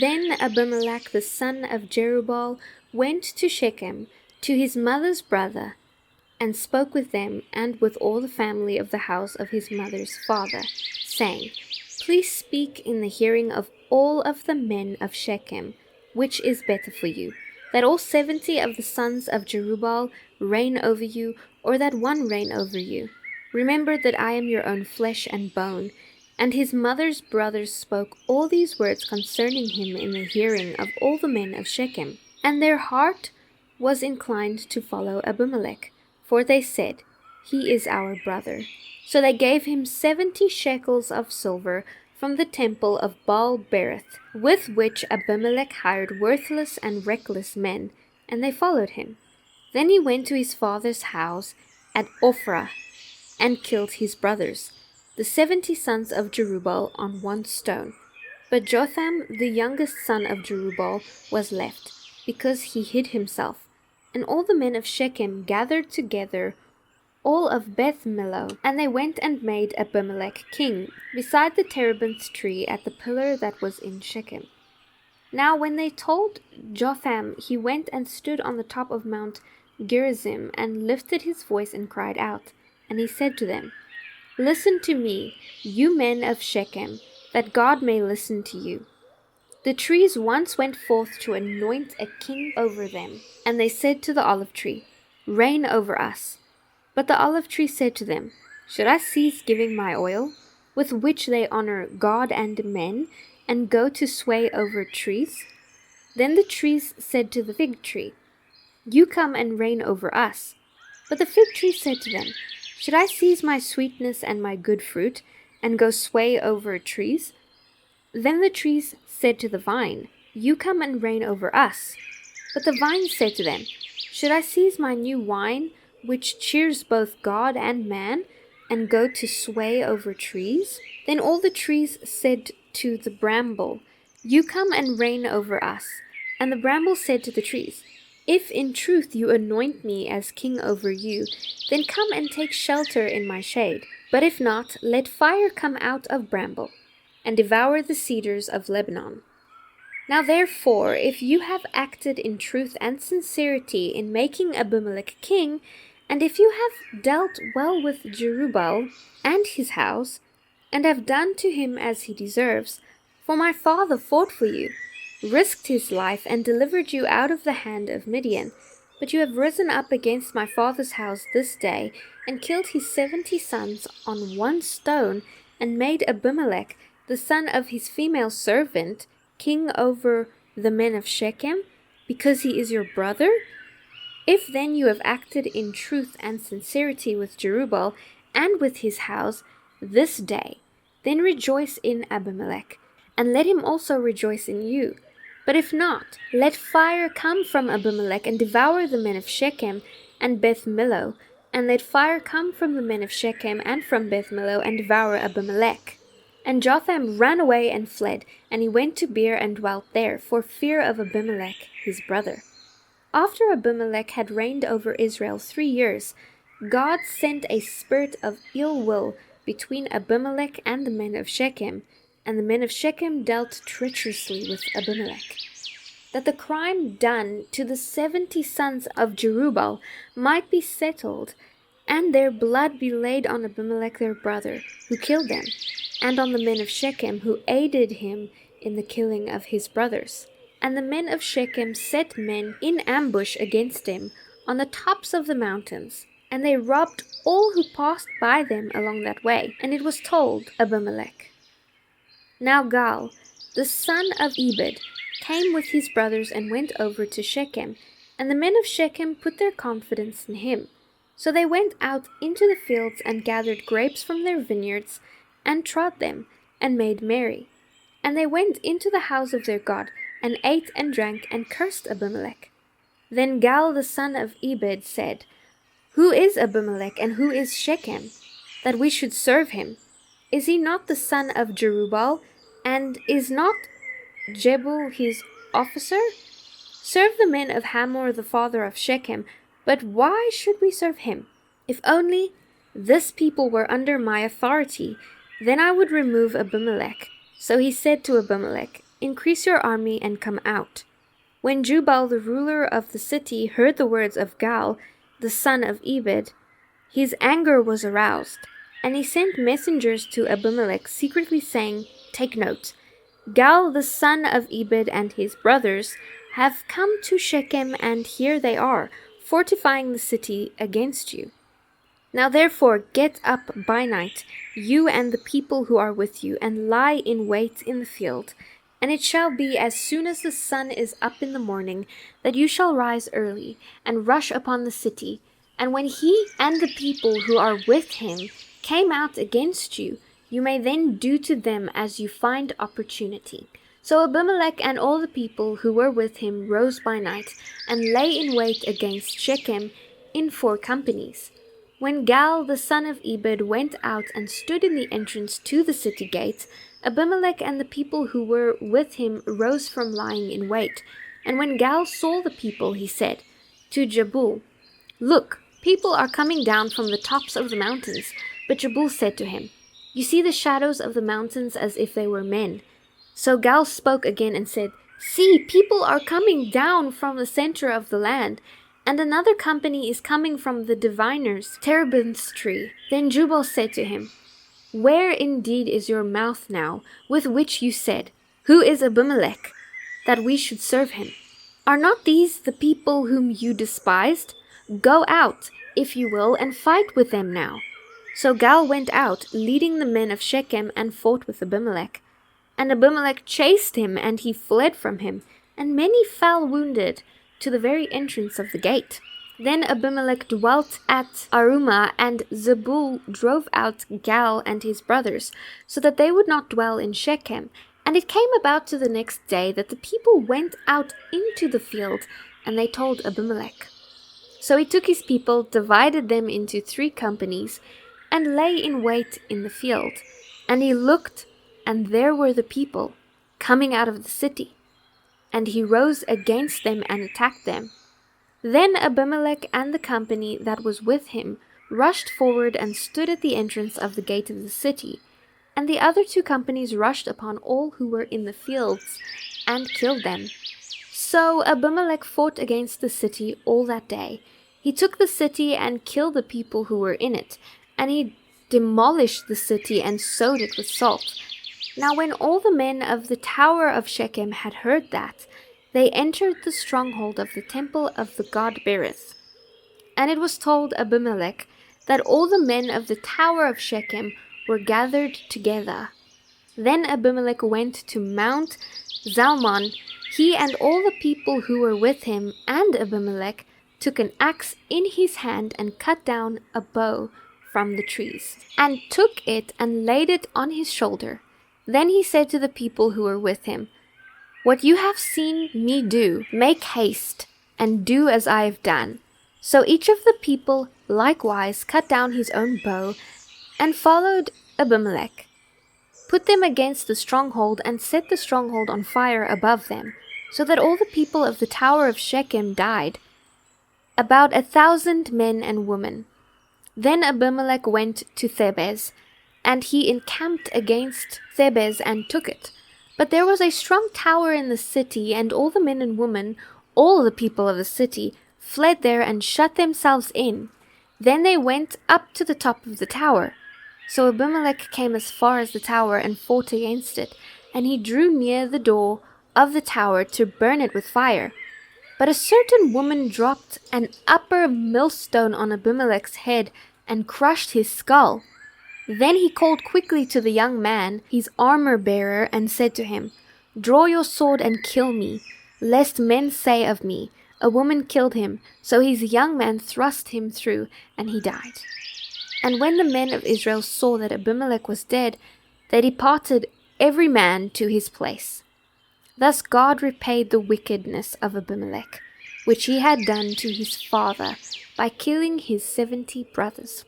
Then Abimelech the son of Jerubbaal went to Shechem, to his mother's brother, and spoke with them and with all the family of the house of his mother's father, saying, Please speak in the hearing of all of the men of Shechem, which is better for you, that all 70 of the sons of Jerubbaal reign over you, or that one reign over you. Remember that I am your own flesh and bone. And his mother's brothers spoke all these words concerning him in the hearing of all the men of Shechem. And their heart was inclined to follow Abimelech, for they said, He is our brother. So they gave him 70 shekels of silver from the temple of Baal-berith, with which Abimelech hired worthless and reckless men, and they followed him. Then he went to his father's house at Ophrah, and killed his brothers, the 70 sons of Jerubbaal, on one stone. But Jotham, the youngest son of Jerubbaal, was left, because he hid himself. And all the men of Shechem gathered together, all of Beth Millo, and they went and made Abimelech king, beside the terebinth tree at the pillar that was in Shechem. Now when they told Jotham, he went and stood on the top of Mount Gerizim, and lifted his voice and cried out. And he said to them, Listen to me, you men of Shechem, that God may listen to you. The trees once went forth to anoint a king over them, and they said to the olive tree, Reign over us. But the olive tree said to them, Should I cease giving my oil, with which they honor God and men, and go to sway over trees? Then the trees said to the fig tree, You come and reign over us. But the fig tree said to them, Should I seize my sweetness and my good fruit, and go sway over trees? Then the trees said to the vine, You come and reign over us. But the vine said to them, Should I seize my new wine, which cheers both God and man, and go to sway over trees? Then all the trees said to the bramble, You come and reign over us. And the bramble said to the trees, If in truth you anoint me as king over you, then come and take shelter in my shade. But if not, let fire come out of bramble, and devour the cedars of Lebanon. Now therefore, if you have acted in truth and sincerity in making Abimelech king, and if you have dealt well with Jerubbaal and his house, and have done to him as he deserves, for my father fought for you, risked his life, and delivered you out of the hand of Midian, but you have risen up against my father's house this day, and killed his 70 sons on one stone, and made Abimelech, the son of his female servant, king over the men of Shechem, because he is your brother? If then you have acted in truth and sincerity with Jerubbaal and with his house this day, then rejoice in Abimelech, and let him also rejoice in you. But if not, let fire come from Abimelech and devour the men of Shechem and Beth Millo, and let fire come from the men of Shechem and from Beth Millo and devour Abimelech. And Jotham ran away and fled, and he went to Beer and dwelt there, for fear of Abimelech his brother. After Abimelech had reigned over Israel 3 years, God sent a spirit of ill will between Abimelech and the men of Shechem, and the men of Shechem dealt treacherously with Abimelech, that the crime done to the 70 sons of Jerubbaal might be settled, and their blood be laid on Abimelech their brother, who killed them, and on the men of Shechem, who aided him in the killing of his brothers. And the men of Shechem set men in ambush against him on the tops of the mountains, and they robbed all who passed by them along that way. And it was told Abimelech. Now Gal, the son of Ebed, came with his brothers and went over to Shechem, and the men of Shechem put their confidence in him. So they went out into the fields and gathered grapes from their vineyards, and trod them, and made merry. And they went into the house of their God, and ate and drank, and cursed Abimelech. Then Gal the son of Ebed said, Who is Abimelech, and who is Shechem, that we should serve him? Is he not the son of Jerubbaal, and is not Jebul his officer? Serve the men of Hamor the father of Shechem, but why should we serve him? If only this people were under my authority, then I would remove Abimelech. So he said to Abimelech, increase your army and come out." When Jubal, the ruler of the city, heard the words of Gal, the son of Ebed, his anger was aroused, and he sent messengers to Abimelech secretly saying, "Take note, Gal, the son of Ebed, and his brothers have come to Shechem, and here they are, fortifying the city against you. Now therefore get up by night, you and the people who are with you, and lie in wait in the field. And it shall be, as soon as the sun is up in the morning, that you shall rise early, and rush upon the city. And when he and the people who are with him came out against you, you may then do to them as you find opportunity." So Abimelech and all the people who were with him rose by night, and lay in wait against Shechem in 4 companies. When Gal, the son of Ebed, went out and stood in the entrance to the city gate, Abimelech and the people who were with him rose from lying in wait. And when Gal saw the people, he said to Jebul, "Look, people are coming down from the tops of the mountains." But Jebul said to him, "You see the shadows of the mountains as if they were men." So Gal spoke again and said, "See, people are coming down from the center of the land, and another company is coming from the diviner's terebinth tree." Then Jubal said to him, "Where indeed is your mouth now, with which you said, 'Who is Abimelech, that we should serve him?' Are not these the people whom you despised? Go out, if you will, and fight with them now." So Gal went out, leading the men of Shechem, and fought with Abimelech. And Abimelech chased him, and he fled from him, and many fell wounded to the very entrance of the gate. Then Abimelech dwelt at Arumah, and Zebul drove out Gal and his brothers, so that they would not dwell in Shechem. And it came about to the next day that the people went out into the field, and they told Abimelech. So he took his people, divided them into 3 companies, and lay in wait in the field. And he looked, and there were the people coming out of the city. And he rose against them and attacked them. Then Abimelech and the company that was with him rushed forward and stood at the entrance of the gate of the city. And the other 2 companies rushed upon all who were in the fields and killed them. So Abimelech fought against the city all that day. He took the city and killed the people who were in it, and he demolished the city and sowed it with salt. Now when all the men of the tower of Shechem had heard that, they entered the stronghold of the temple of the god Berith. And it was told Abimelech that all the men of the tower of Shechem were gathered together. Then Abimelech went to Mount Zalmon, he and all the people who were with him, and Abimelech took an axe in his hand and cut down a bow from the trees, and took it and laid it on his shoulder. Then he said to the people who were with him, "What you have seen me do, make haste, and do as I have done." So each of the people likewise cut down his own bow, and followed Abimelech, put them against the stronghold, and set the stronghold on fire above them, so that all the people of the tower of Shechem died, about 1,000 men and women. Then Abimelech went to Thebez, and he encamped against Thebez and took it. But there was a strong tower in the city, and all the men and women, all the people of the city, fled there and shut themselves in. Then they went up to the top of the tower. So Abimelech came as far as the tower and fought against it, and he drew near the door of the tower to burn it with fire. But a certain woman dropped an upper millstone on Abimelech's head and crushed his skull. Then he called quickly to the young man, his armor-bearer, and said to him, "Draw your sword and kill me, lest men say of me, 'A woman killed him.' So his young man thrust him through, and he died. And when the men of Israel saw that Abimelech was dead, they departed every man to his place. Thus God repaid the wickedness of Abimelech, which he had done to his father, by killing his 70 brothers.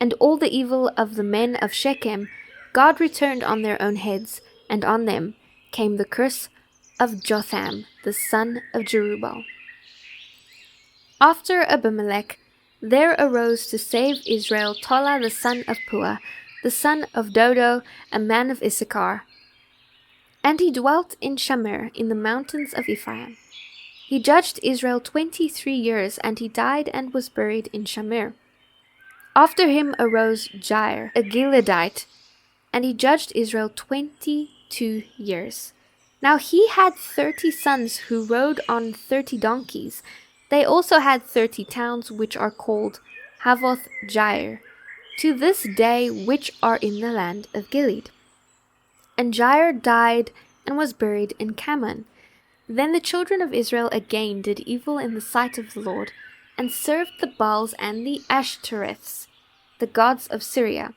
And all the evil of the men of Shechem God returned on their own heads, and on them came the curse of Jotham, the son of Jerubbaal. After Abimelech, there arose to save Israel Tola the son of Puah, the son of Dodo, a man of Issachar. And he dwelt in Shamir in the mountains of Ephraim. He judged Israel 23 years, and he died and was buried in Shamir. After him arose Jair, a Gileadite, and he judged Israel 22 years. Now he had 30 sons who rode on 30 donkeys. They also had 30 towns which are called Havoth Jair, to this day, which are in the land of Gilead. And Jair died and was buried in Cammon. Then the children of Israel again did evil in the sight of the Lord, and served the Baals and the Ashtoreths, the gods of Syria,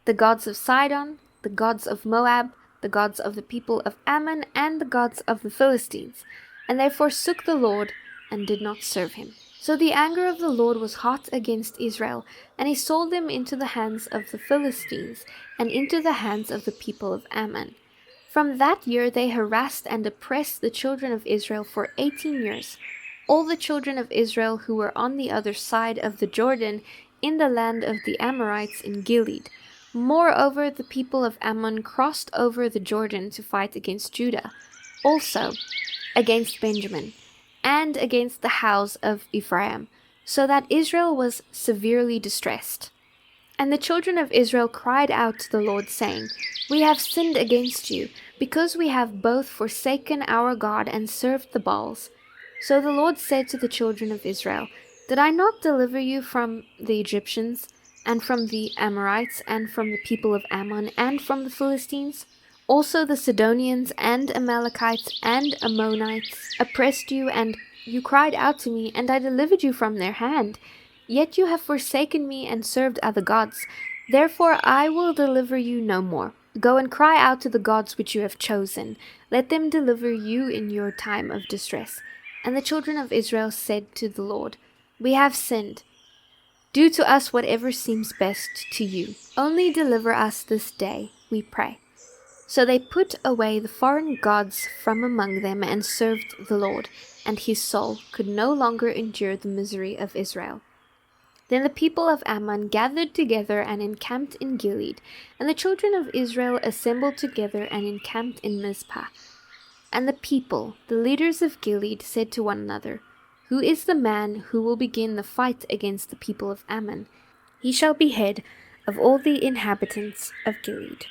the gods of Sidon, the gods of Moab, the gods of the people of Ammon, and the gods of the Philistines. And they forsook the Lord, and did not serve him. So the anger of the Lord was hot against Israel, and he sold them into the hands of the Philistines, and into the hands of the people of Ammon. From that year they harassed and oppressed the children of Israel for 18 years. All the children of Israel who were on the other side of the Jordan, in the land of the Amorites in Gilead. Moreover, the people of Ammon crossed over the Jordan to fight against Judah, also against Benjamin, and against the house of Ephraim, so that Israel was severely distressed. And the children of Israel cried out to the Lord, saying, We have sinned against you, because we have both forsaken our God and served the Baals. So the Lord said to the children of Israel, Did I not deliver you from the Egyptians, and from the Amorites, and from the people of Ammon, and from the Philistines? Also the Sidonians, and Amalekites, and Ammonites oppressed you, and you cried out to me, and I delivered you from their hand. Yet you have forsaken me and served other gods. Therefore I will deliver you no more. Go and cry out to the gods which you have chosen. Let them deliver you in your time of distress. And the children of Israel said to the Lord, We have sinned. Do to us whatever seems best to you. Only deliver us this day, we pray. So they put away the foreign gods from among them and served the Lord, and his soul could no longer endure the misery of Israel. Then the people of Ammon gathered together and encamped in Gilead, and the children of Israel assembled together and encamped in Mizpah. And the people, the leaders of Gilead, said to one another, Who is the man who will begin the fight against the people of Ammon? He shall be head of all the inhabitants of Gilead.